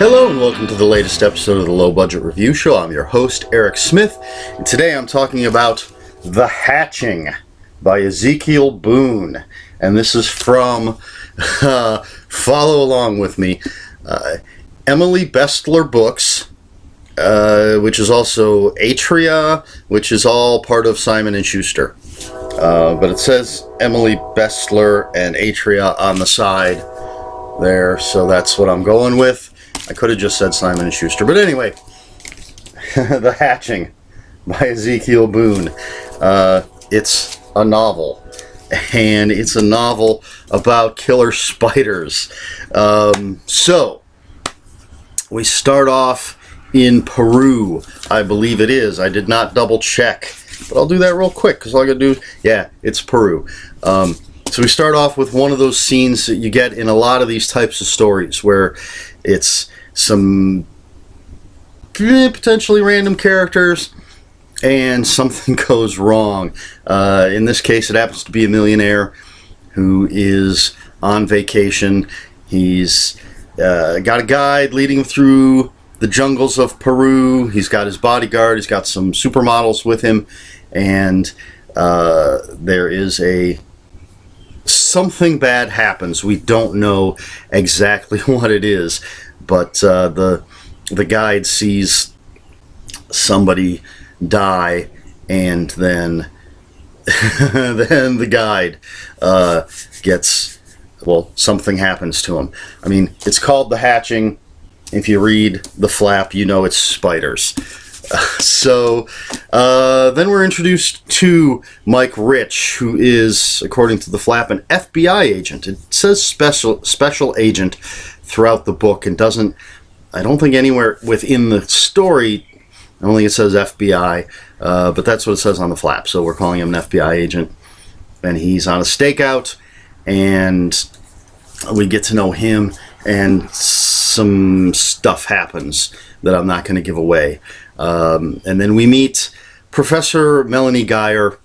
Hello and welcome to the latest episode of the Low Budget Review Show. I'm your host, Eric Smith, and today I'm talking about The Hatching by Ezekiel Boone. And this is from, follow along with me, Emily Bestler Books, which is also Atria, which is all part of Simon & Schuster. But it says Emily Bestler and Atria on the side there, so that's what I'm going with. I could have just said Simon & Schuster, but anyway, The Hatching by Ezekiel Boone. It's a novel, and it's a novel about killer spiders. So, we start off in Peru, I believe it is. I did not double check, but I'll do that real quick, because all I gotta do, yeah, it's Peru. So we start off with one of those scenes that you get in a lot of these types of stories, where it's some potentially random characters and something goes wrong. In this case, it happens to be a millionaire who is on vacation. He's got a guide leading him through the jungles of Peru. He's got his bodyguard. He's got some supermodels with him, and there is something bad happens. We don't know exactly what it is, but the guide sees somebody die, and then then the guide gets, well, something happens to him. I mean, it's called The Hatching. If you read the flap, you know it's spiders. So then we're introduced to Mike Rich, who is, according to the flap, an FBI agent. It says special agent throughout the book, and I don't think anywhere within the story, I don't think it says FBI, but that's what it says on the flap. So we're calling him an FBI agent, and he's on a stakeout, and we get to know him, and some stuff happens that I'm not going to give away. And then we meet Professor Melanie Geyer,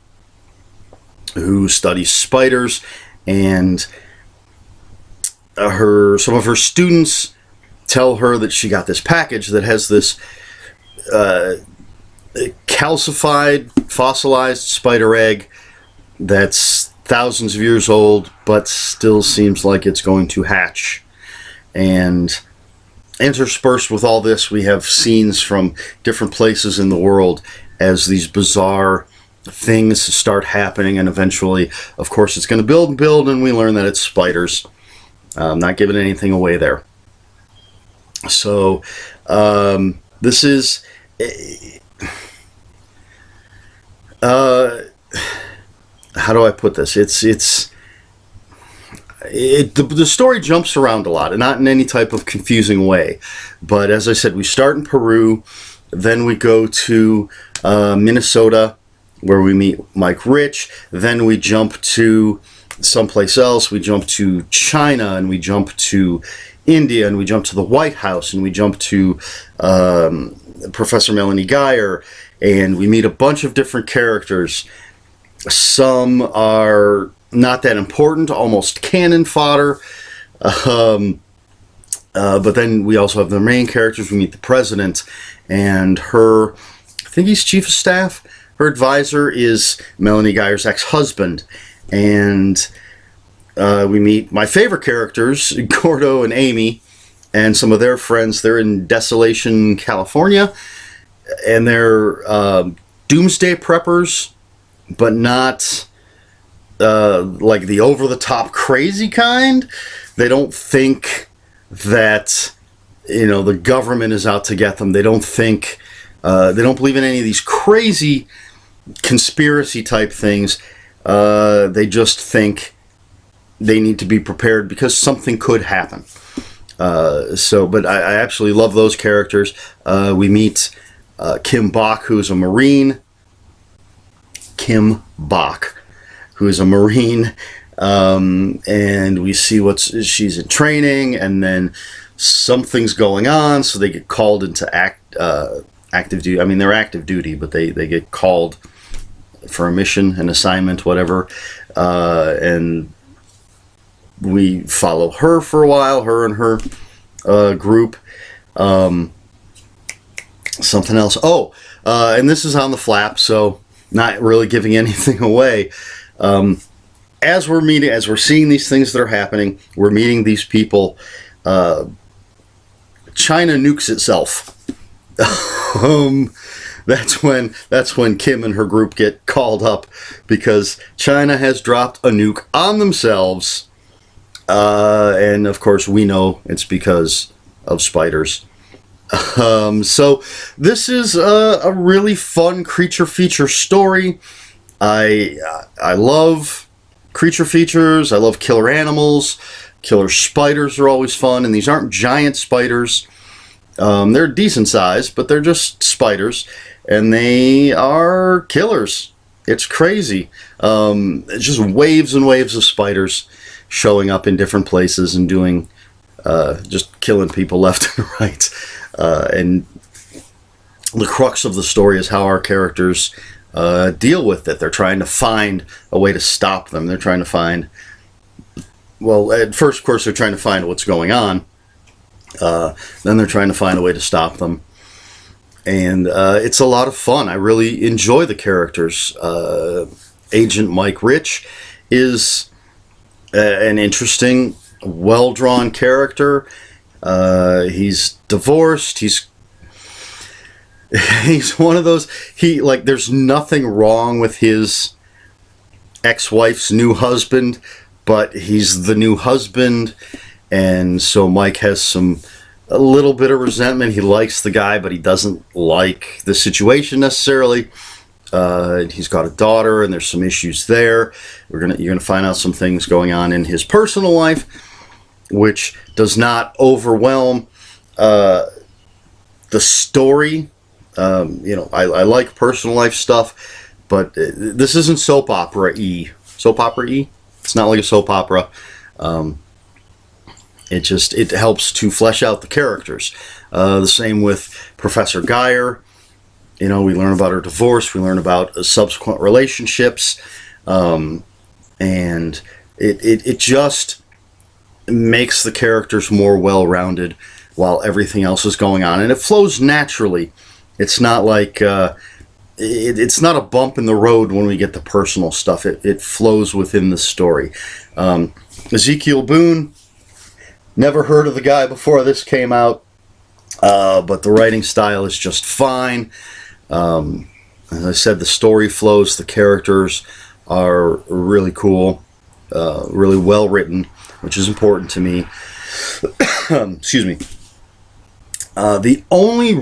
who studies spiders, and some of her students tell her that she got this package that has this calcified, fossilized spider egg that's thousands of years old, but still seems like it's going to hatch. And interspersed with all this, we have scenes from different places in the world as these bizarre things start happening, and eventually, of course, it's going to build and build, and we learn that it's spiders. I'm not giving anything away there. So, this is... how do I put this? The story jumps around a lot, and not in any type of confusing way. But as I said, we start in Peru, then we go to Minnesota, where we meet Mike Rich, then we jump to someplace else, we jump to China, and we jump to India, and we jump to the White House, and we jump to Professor Melanie Geyer, and we meet a bunch of different characters. Some are not that important, almost cannon fodder. But then we also have the main characters. We meet the president and her, I think he's chief of staff. Her advisor is Melanie Geyer's ex-husband. And we meet my favorite characters, Gordo and Amy, and some of their friends. They're in Desolation, California. And they're doomsday preppers, but not... like the over-the-top crazy kind. They don't think that, the government is out to get them. They don't think, they don't believe in any of these crazy conspiracy type things. They just think they need to be prepared because something could happen. But I absolutely love those characters. We meet Kim Bach, who's a Marine. Kim Bach, who is a Marine, and we see she's in training, and then something's going on, so they get called into active duty. I mean, they're active duty, but they get called for a mission, an assignment, whatever, and we follow her for a while, her and her group. Something else. Oh, and this is on the flap, so not really giving anything away. As we're seeing these things that are happening, we're meeting these people. China nukes itself. That's when Kim and her group get called up because China has dropped a nuke on themselves, and of course we know it's because of spiders. So this is a really fun creature feature story. I love creature features. I love killer animals. Killer spiders are always fun, and these aren't giant spiders. They're decent size, but they're just spiders, and they are killers. It's crazy. It's just waves and waves of spiders showing up in different places and doing just killing people left and right. And the crux of the story is how our characters deal with it. They're trying to find a way to stop them. They're trying to find, well, at first, of course, they're trying to find what's going on. Then they're trying to find a way to stop them. And it's a lot of fun. I really enjoy the characters. Agent Mike Rich is an interesting, well-drawn character. He's divorced. He's one of those. There's nothing wrong with his ex-wife's new husband, but he's the new husband, and so Mike has a little bit of resentment. He likes the guy, but he doesn't like the situation necessarily. He's got a daughter, and there's some issues there. You're gonna find out some things going on in his personal life, which does not overwhelm the story. I like personal life stuff, but this isn't soap opera-y. Soap opera-y? It's not like a soap opera. It helps to flesh out the characters. The same with Professor Geyer. We learn about her divorce. We learn about subsequent relationships. And it just makes the characters more well-rounded while everything else is going on. And it flows naturally. It's not like... it's not a bump in the road when we get the personal stuff. It flows within the story. Ezekiel Boone, never heard of the guy before this came out, but the writing style is just fine. As I said, the story flows. The characters are really cool, really well written, which is important to me. Excuse me. The only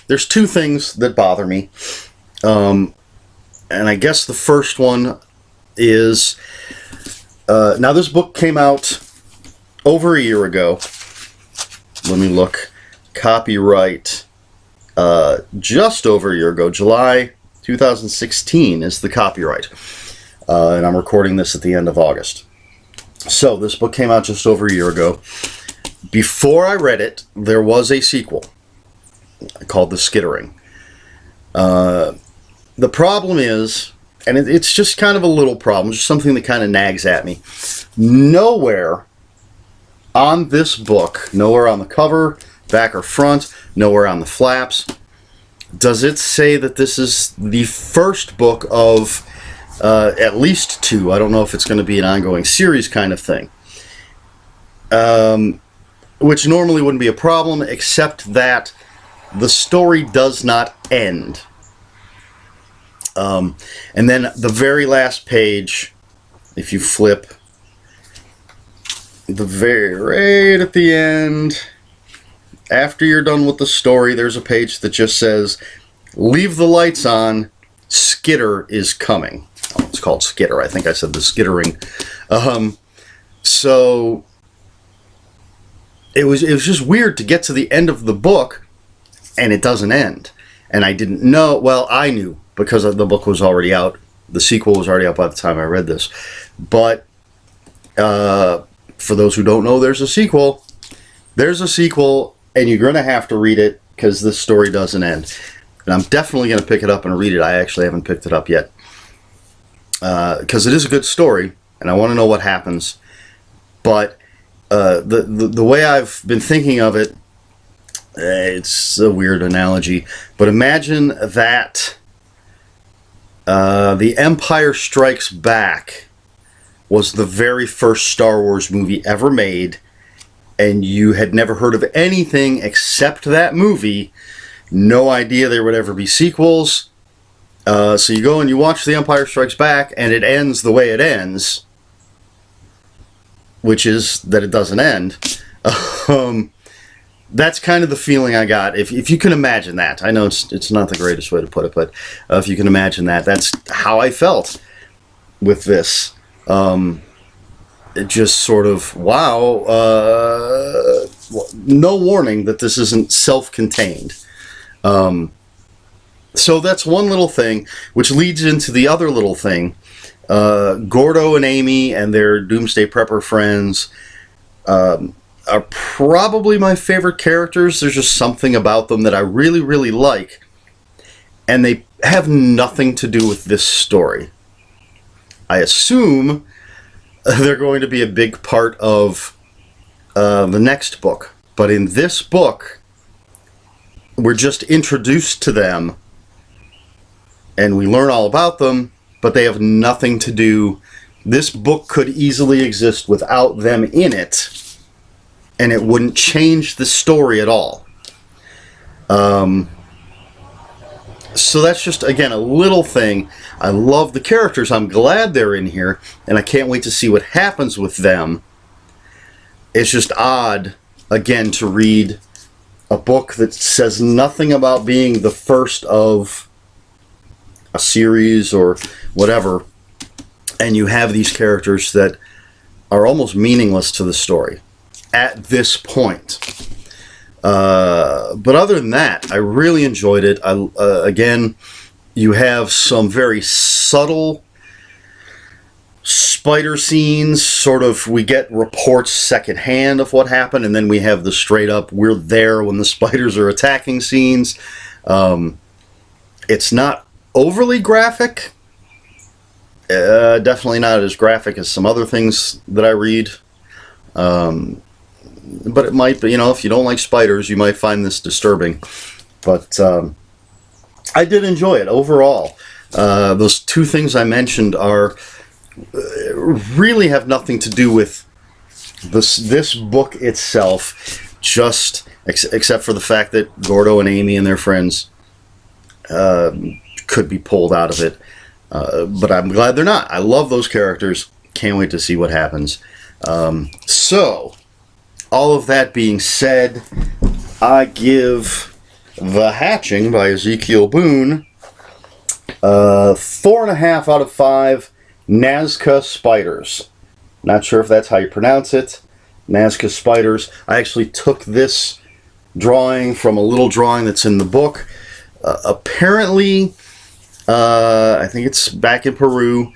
there's two things that bother me. And I guess the first one is, now this book came out over a year ago. Let me look. Copyright, just over a year ago. July 2016 is the copyright. And I'm recording this at the end of August. So this book came out just over a year ago. Before I read it, there was a sequel called The Skittering. The problem is, and it's just kind of a little problem, just something that kind of nags at me. Nowhere on this book, nowhere on the cover, back or front, nowhere on the flaps, does it say that this is the first book of at least two. I don't know if it's going to be an ongoing series kind of thing. Which normally wouldn't be a problem, except that the story does not end. And then the very last page, if you flip, right at the end, after you're done with the story, there's a page that just says, "Leave the lights on, Skitter is coming." Oh, it's called Skitter. I think I said The Skittering. So it was just weird to get to the end of the book and it doesn't end. And I didn't know. Well, I knew because the book was already out. The sequel was already out by the time I read this. But for those who don't know, there's a sequel. There's a sequel, and you're going to have to read it because this story doesn't end. And I'm definitely going to pick it up and read it. I actually haven't picked it up yet. Because it is a good story, and I want to know what happens. But the way I've been thinking of it It's a weird analogy, but imagine that The Empire Strikes Back was the very first Star Wars movie ever made, and you had never heard of anything except that movie, no idea there would ever be sequels. So you go and you watch The Empire Strikes Back, and it ends the way it ends, which is that it doesn't end. That's kind of the feeling I got. If you can imagine that. I know it's not the greatest way to put it, but if you can imagine that, that's how I felt with this. It just sort of, wow, no warning that this isn't self-contained. So that's one little thing, which leads into the other little thing. Gordo and Amy and their Doomsday Prepper friends are probably my favorite characters. There's just something about them that I really, really like. And they have nothing to do with this story. I assume they're going to be a big part of the next book. But in this book, we're just introduced to them, and we learn all about them, but they have nothing to do. This book could easily exist without them in it, and it wouldn't change the story at all. So that's just, again, a little thing. I love the characters. I'm glad they're in here, and I can't wait to see what happens with them. It's just odd, again, to read a book that says nothing about being the first of a series or whatever, and you have these characters that are almost meaningless to the story at this point. But other than that, I really enjoyed it. Again, you have some very subtle spider scenes. Sort of, we get reports secondhand of what happened, and then we have the straight up, we're there when the spiders are attacking scenes. It's not overly graphic. Definitely not as graphic as some other things that I read. But it might be, if you don't like spiders, you might find this disturbing. But I did enjoy it overall. Those two things I mentioned really have nothing to do with this book itself, just except for the fact that Gordo and Amy and their friends could be pulled out of it. But I'm glad they're not. I love those characters. Can't wait to see what happens. So, all of that being said, I give The Hatching by Ezekiel Boone 4.5 out of 5 Nazca spiders. Not sure if that's how you pronounce it. Nazca spiders. I actually took this drawing from a little drawing that's in the book. Apparently, I think it's back in Peru,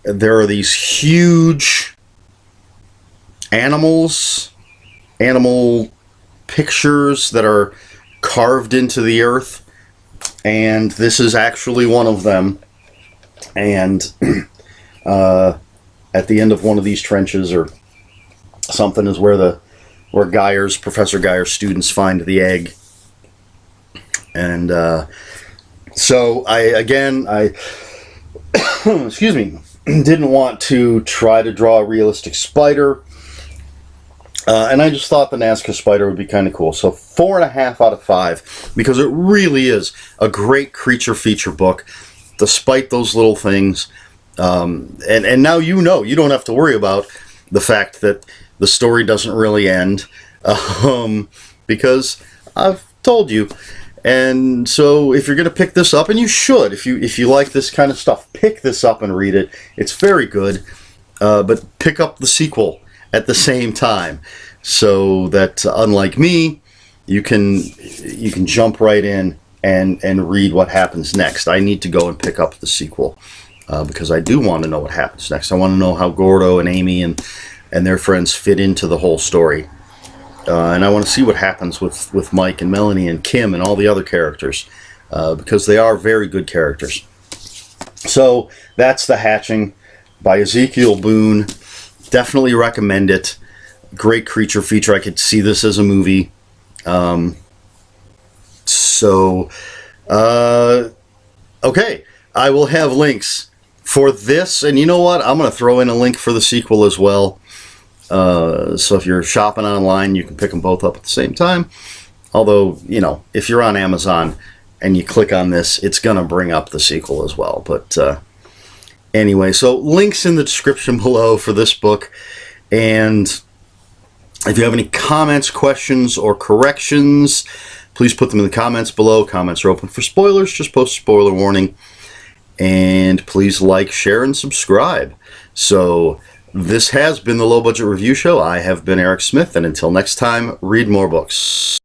there are these huge animal pictures that are carved into the earth, and this is actually one of them. And at the end of one of these trenches or something is where Professor Geyer's students find the egg. And so I excuse me, didn't want to try to draw a realistic spider. And I just thought the Nazca spider would be kind of cool. So 4.5 out of 5, because it really is a great creature feature book, despite those little things. And now you don't have to worry about the fact that the story doesn't really end, because I've told you. And so if you're going to pick this up, and you should, if you like this kind of stuff, pick this up and read it. It's very good, but pick up the sequel at the same time, so that unlike me, you can jump right in and read what happens next. I need to go and pick up the sequel because I do want to know what happens next. I want to know how Gordo and Amy and their friends fit into the whole story. And I want to see what happens with Mike and Melanie and Kim and all the other characters, because they are very good characters. So that's The Hatching by Ezekiel Boone. Definitely recommend it. Great creature feature. I could see this as a movie. So, okay, I will have links for this, and you know what? I'm going to throw in a link for the sequel as well. So if you're shopping online, you can pick them both up at the same time. Although, you know, if you're on Amazon and you click on this, it's going to bring up the sequel as well. But anyway, so links in the description below for this book. And if you have any comments, questions, or corrections, please put them in the comments below. Comments are open for spoilers. Just post a spoiler warning. And please like, share, and subscribe. So this has been the Low Budget Review Show. I have been Eric Smith, and until next time, read more books.